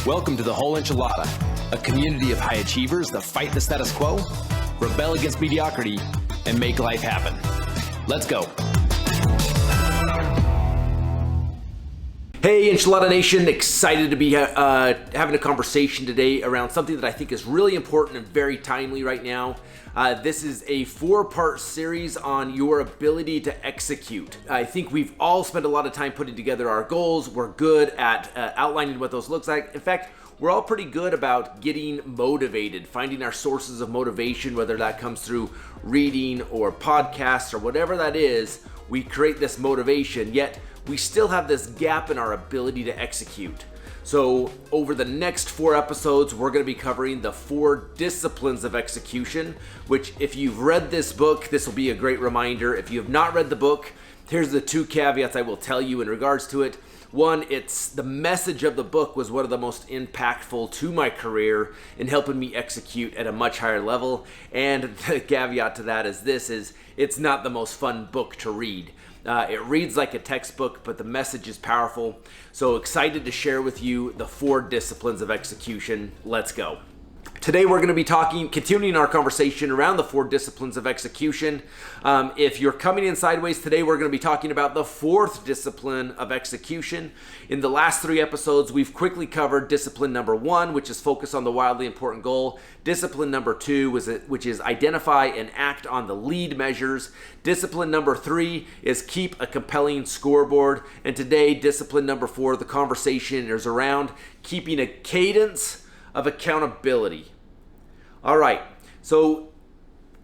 Welcome to the Whole Enchilada, a community of high achievers that fight the status quo, rebel against mediocrity, and make life happen. Let's go. Hey, Enchilada Nation, excited to be having a conversation today around something that I think is really important and very timely right now. This is a 4-part series on your ability to execute. I think we've all spent a lot of time putting together our goals. We're good at outlining what those looks like. In fact, we're all pretty good about getting motivated, finding our sources of motivation, whether that comes through reading or podcasts or whatever that is. We create this motivation, yet we still have this gap in our ability to execute. So over the next 4 episodes, we're going to be covering the 4 disciplines of execution, which if you've read this book, this will be a great reminder. If you have not read the book, here's the 2 caveats I will tell you in regards to it. One, it's the message of the book was one of the most impactful to my career in helping me execute at a much higher level. And the caveat to that is it's not the most fun book to read. It reads like a textbook, but the message is powerful. So excited to share with you the 4 disciplines of execution. Let's go. Today we're going to be continuing our conversation around the 4 disciplines of execution. If you're coming in sideways, today we're going to be talking about the 4th discipline of execution. In the last 3 episodes, we've quickly covered discipline number 1, which is focus on the wildly important goal. Discipline number 2, which is identify and act on the lead measures. Discipline number 3 is keep a compelling scoreboard. And today, discipline number 4, the conversation is around keeping a cadence of accountability. All right, so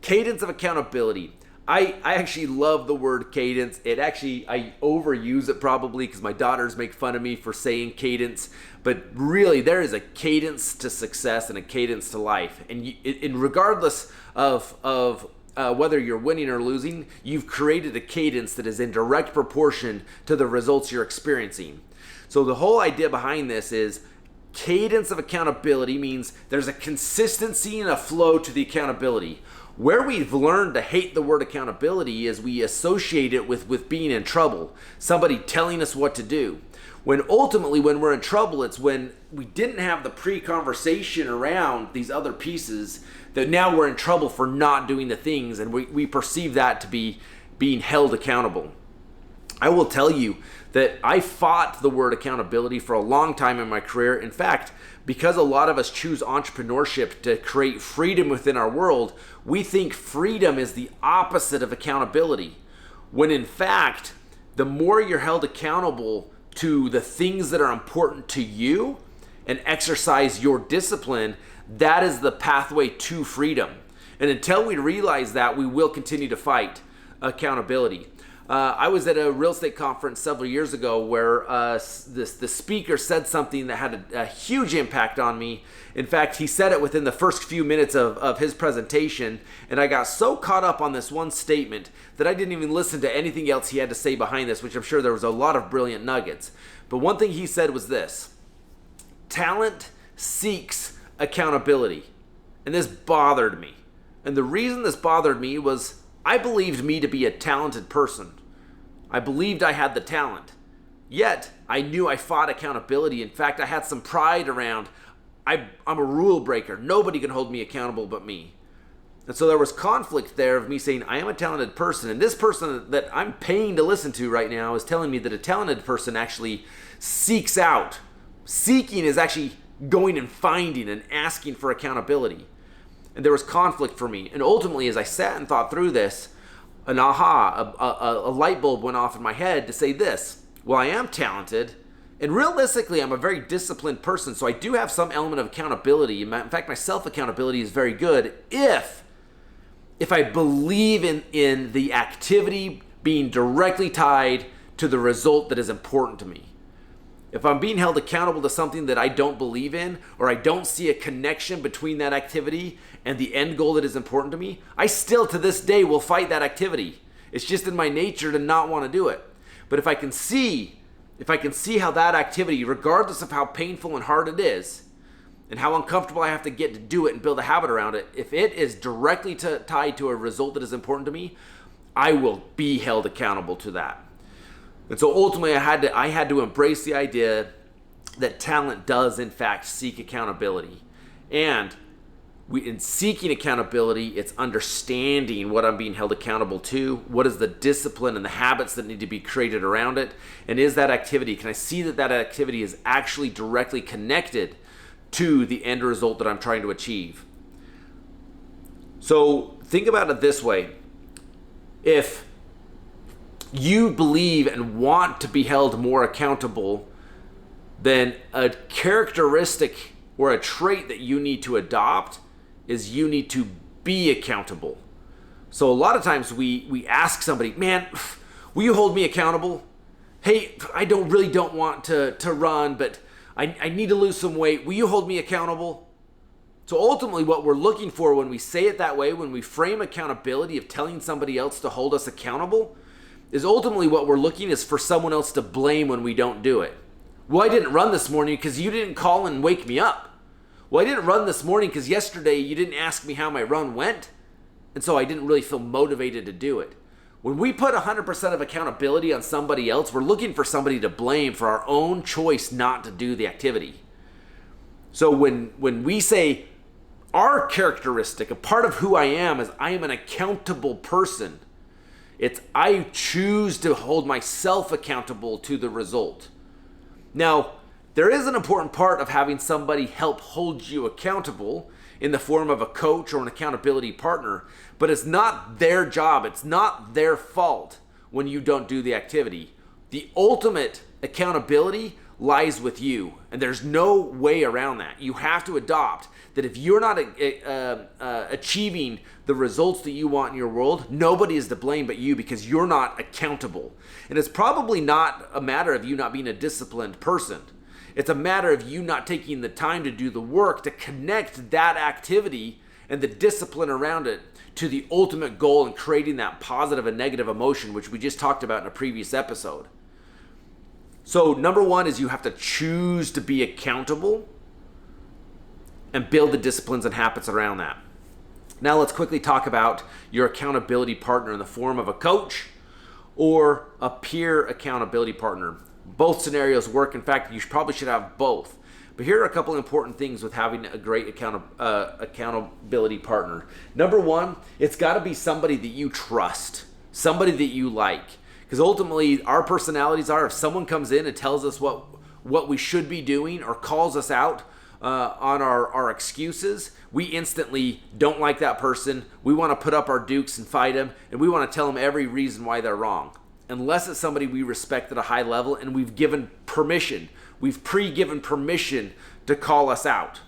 cadence of accountability. I actually love the word cadence. I overuse it probably because my daughters make fun of me for saying cadence, but really there is a cadence to success and a cadence to life. And regardless of whether you're winning or losing, you've created a cadence that is in direct proportion to the results you're experiencing. So the whole idea behind this is cadence of accountability means there's a consistency and a flow to the accountability. Where we've learned to hate the word accountability is we associate it with being in trouble, somebody telling us what to do. When ultimately, when we're in trouble, it's when we didn't have the pre-conversation around these other pieces that now we're in trouble for not doing the things, and we perceive that to be being held accountable. I will tell you that I fought the word accountability for a long time in my career. In fact, because a lot of us choose entrepreneurship to create freedom within our world, we think freedom is the opposite of accountability. When in fact, the more you're held accountable to the things that are important to you and exercise your discipline, that is the pathway to freedom. And until we realize that, we will continue to fight accountability. I was at a real estate conference several years ago where the speaker said something that had a huge impact on me. In fact, he said it within the first few minutes of his presentation, and I got so caught up on this one statement that I didn't even listen to anything else he had to say behind this, which I'm sure there was a lot of brilliant nuggets. But one thing he said was this: talent seeks accountability. And this bothered me. And the reason this bothered me was I believed me to be a talented person. I believed I had the talent. Yet, I knew I fought accountability. In fact, I had some pride around, I'm a rule breaker. Nobody can hold me accountable but me. And so there was conflict there of me saying, I am a talented person. And this person that I'm paying to listen to right now is telling me that a talented person actually seeks out. Seeking is actually going and finding and asking for accountability. And there was conflict for me. And ultimately, as I sat and thought through this, a light bulb went off in my head to say this: well, I am talented, and realistically, I'm a very disciplined person, so I do have some element of accountability. In fact, my self-accountability is very good if I believe in the activity being directly tied to the result that is important to me. If I'm being held accountable to something that I don't believe in, or I don't see a connection between that activity and the end goal that is important to me, I still to this day will fight that activity. It's just in my nature to not want to do it. But if I can see how that activity, regardless of how painful and hard it is, and how uncomfortable I have to get to do it and build a habit around it, if it is directly tied to a result that is important to me, I will be held accountable to that. And so ultimately I had to embrace the idea that talent does in fact seek accountability. And in seeking accountability, it's understanding what I'm being held accountable to, what is the discipline and the habits that need to be created around it, and is that activity, can I see that that activity is actually directly connected to the end result that I'm trying to achieve? So think about it this way. If you believe and want to be held more accountable, then a characteristic or a trait that you need to adopt is you need to be accountable. So a lot of times we ask somebody, man, will you hold me accountable? Hey, I really don't want to run, but I need to lose some weight. Will you hold me accountable? So ultimately what we're looking for when we say it that way, when we frame accountability of telling somebody else to hold us accountable, is ultimately what we're looking is for someone else to blame when we don't do it. Well, I didn't run this morning because you didn't call and wake me up. Well, I didn't run this morning because yesterday you didn't ask me how my run went, and so I didn't really feel motivated to do it. When we put 100% of accountability on somebody else, we're looking for somebody to blame for our own choice not to do the activity. So when we say our characteristic, a part of who I am is I am an accountable person. It's I choose to hold myself accountable to the result. Now, there is an important part of having somebody help hold you accountable in the form of a coach or an accountability partner, but it's not their job. It's not their fault when you don't do the activity. The ultimate accountability lies with you, and there's no way around that. You have to adopt that if you're not achieving the results that you want in your world, nobody is to blame but you because you're not accountable. And it's probably not a matter of you not being a disciplined person. It's a matter of you not taking the time to do the work to connect that activity and the discipline around it to the ultimate goal and creating that positive and negative emotion, which we just talked about in a previous episode. So number one is you have to choose to be accountable and build the disciplines and habits around that. Now let's quickly talk about your accountability partner in the form of a coach or a peer accountability partner. Both scenarios work. In fact, you probably should have both. But here are a couple important things with having a great accountability partner. Number one, it's got to be somebody that you trust, somebody that you like. Because ultimately, our personalities are, if someone comes in and tells us what we should be doing or calls us out on our excuses, we instantly don't like that person. We want to put up our dukes and fight them, and we want to tell them every reason why they're wrong. Unless it's somebody we respect at a high level and we've given permission, we've pre-given permission to call us out.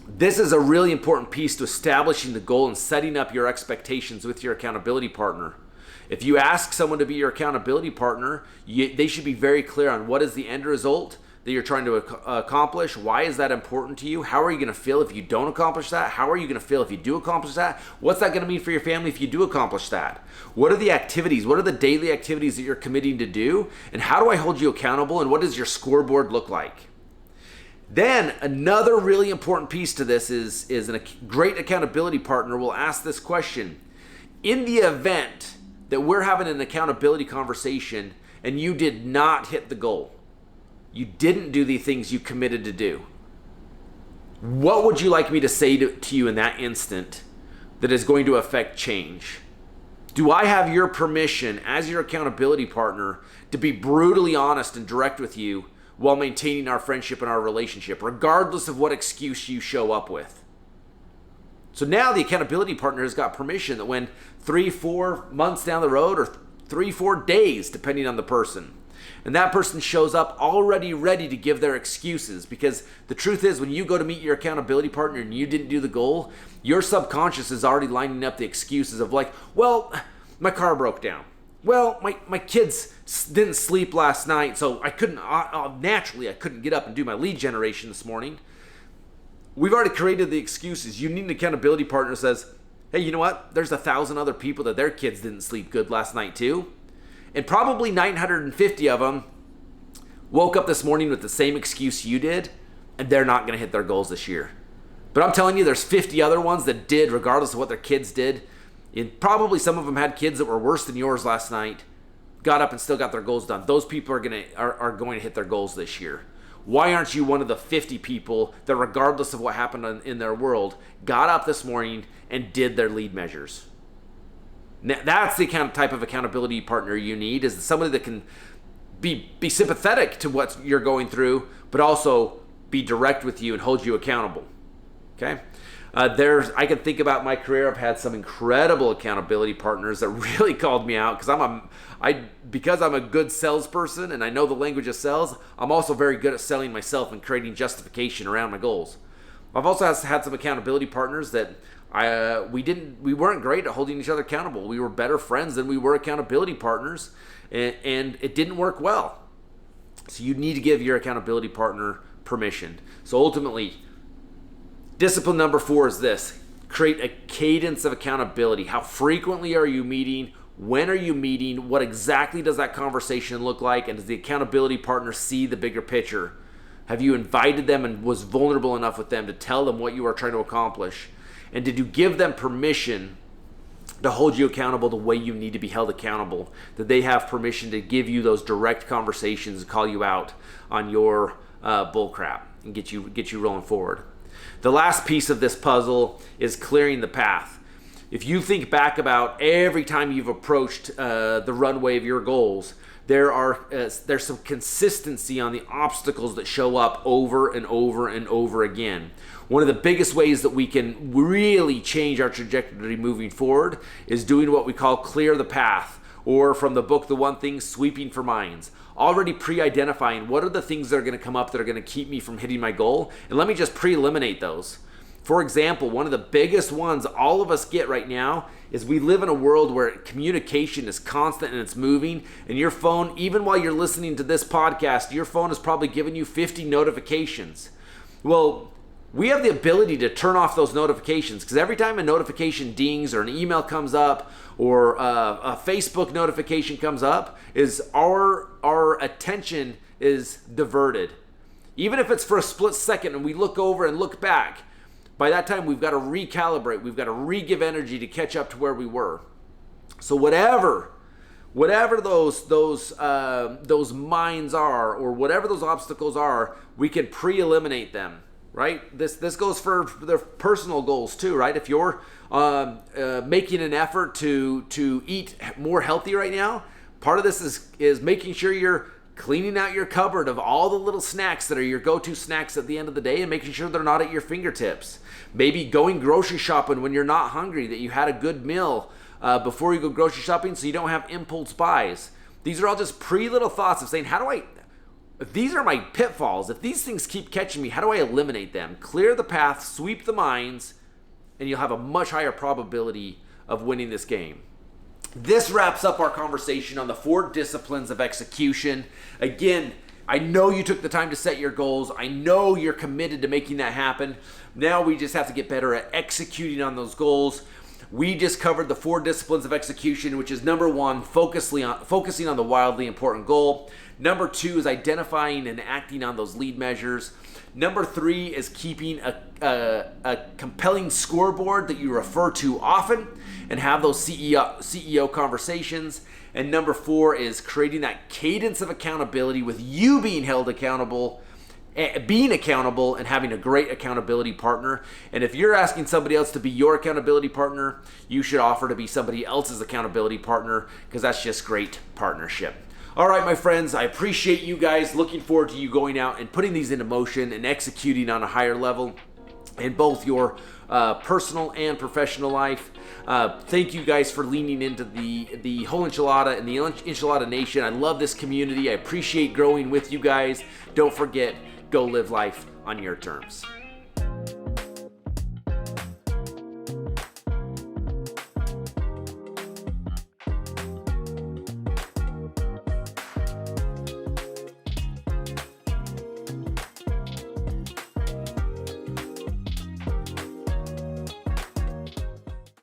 This is a really important piece to establishing the goal and setting up your expectations with your accountability partner. If you ask someone to be your accountability partner, they should be very clear on what is the end result that you're trying to accomplish. Why is that important to you? How are you going to feel if you don't accomplish that? How are you going to feel if you do accomplish that? What's that going to mean for your family if you do accomplish that? What are the activities? What are the daily activities that you're committing to do? And how do I hold you accountable? And what does your scoreboard look like? Then another really important piece to this is a great accountability partner will ask this question. In the event that we're having an accountability conversation and you did not hit the goal, you didn't do the things you committed to do, what would you like me to say to you in that instant that is going to affect change? Do I have your permission as your accountability partner to be brutally honest and direct with you while maintaining our friendship and our relationship, regardless of what excuse you show up with? So now the accountability partner has got permission that when 3-4 months down the road, or 3-4 days, depending on the person, and that person shows up already ready to give their excuses, because the truth is when you go to meet your accountability partner and you didn't do the goal, your subconscious is already lining up the excuses of like, well, my car broke down. Well, my kids didn't sleep last night, so I couldn't get up and do my lead generation this morning. We've already created the excuses. You need an accountability partner that says, hey, you know what? There's 1,000 other people that their kids didn't sleep good last night too. And probably 950 of them woke up this morning with the same excuse you did, and they're not going to hit their goals this year. But I'm telling you, there's 50 other ones that did, regardless of what their kids did. And probably some of them had kids that were worse than yours last night, got up and still got their goals done. Those people are going to hit their goals this year. Why aren't you one of the 50 people that, regardless of what happened in their world, got up this morning and did their lead measures? Now, that's the type of accountability partner you need, is somebody that can be sympathetic to what you're going through, but also be direct with you and hold you accountable. Okay? I can think about my career. I've had some incredible accountability partners that really called me out, because I'm a good salesperson and I know the language of sales. I'm also very good at selling myself and creating justification around my goals. I've also had some accountability partners that we weren't great at holding each other accountable. We were better friends than we were accountability partners, and it didn't work well. So you need to give your accountability partner permission. So ultimately, discipline number 4 is this: create a cadence of accountability. How frequently are you meeting? When are you meeting? What exactly does that conversation look like? And does the accountability partner see the bigger picture? Have you invited them and was vulnerable enough with them to tell them what you are trying to accomplish? And did you give them permission to hold you accountable the way you need to be held accountable? That they have permission to give you those direct conversations and call you out on your bullcrap and get you rolling forward. The last piece of this puzzle is clearing the path. If you think back about every time you've approached the runway of your goals, there's some consistency on the obstacles that show up over and over and over again. One of the biggest ways that we can really change our trajectory moving forward is doing what we call clear the path, or from the book The One Thing, sweeping for minds. Already pre-identifying what are the things that are going to come up that are going to keep me from hitting my goal, and let me just pre-eliminate those. For example, one of the biggest ones all of us get right now is we live in a world where communication is constant and it's moving, and your phone, even while you're listening to this podcast, your phone is probably giving you 50 notifications. Well, we have the ability to turn off those notifications, because every time a notification dings or an email comes up or a Facebook notification comes up, is our attention is diverted. Even if it's for a split second and we look over and look back, by that time we've got to recalibrate, we've got to re-give energy to catch up to where we were. So whatever those minds are, or whatever those obstacles are, we can pre-eliminate them. Right? This goes for their personal goals too, right? If you're making an effort to eat more healthy right now, part of this is making sure you're cleaning out your cupboard of all the little snacks that are your go-to snacks at the end of the day, and making sure they're not at your fingertips. Maybe going grocery shopping when you're not hungry, that you had a good meal before you go grocery shopping so you don't have impulse buys. These are all just little thoughts of saying, if these are my pitfalls, if these things keep catching me, how do I eliminate them? Clear the path, sweep the minds, and you'll have a much higher probability of winning this game. This wraps up our conversation on the 4 disciplines of execution. Again, I know you took the time to set your goals. I know you're committed to making that happen. Now we just have to get better at executing on those goals. We just covered the 4 disciplines of execution, which is number 1, focusing on the wildly important goal. Number 2 is identifying and acting on those lead measures. Number 3 is keeping a compelling scoreboard that you refer to often and have those CEO conversations. And number 4 is creating that cadence of accountability with you being held accountable, being accountable, and having a great accountability partner. And if you're asking somebody else to be your accountability partner, you should offer to be somebody else's accountability partner, because that's just great partnership. All right, my friends, I appreciate you guys. Looking forward to you going out and putting these into motion and executing on a higher level in both your personal and professional life. Thank you guys for leaning into the Whole Enchilada and the Enchilada Nation. I love this community. I appreciate growing with you guys. Don't forget, go live life on your terms.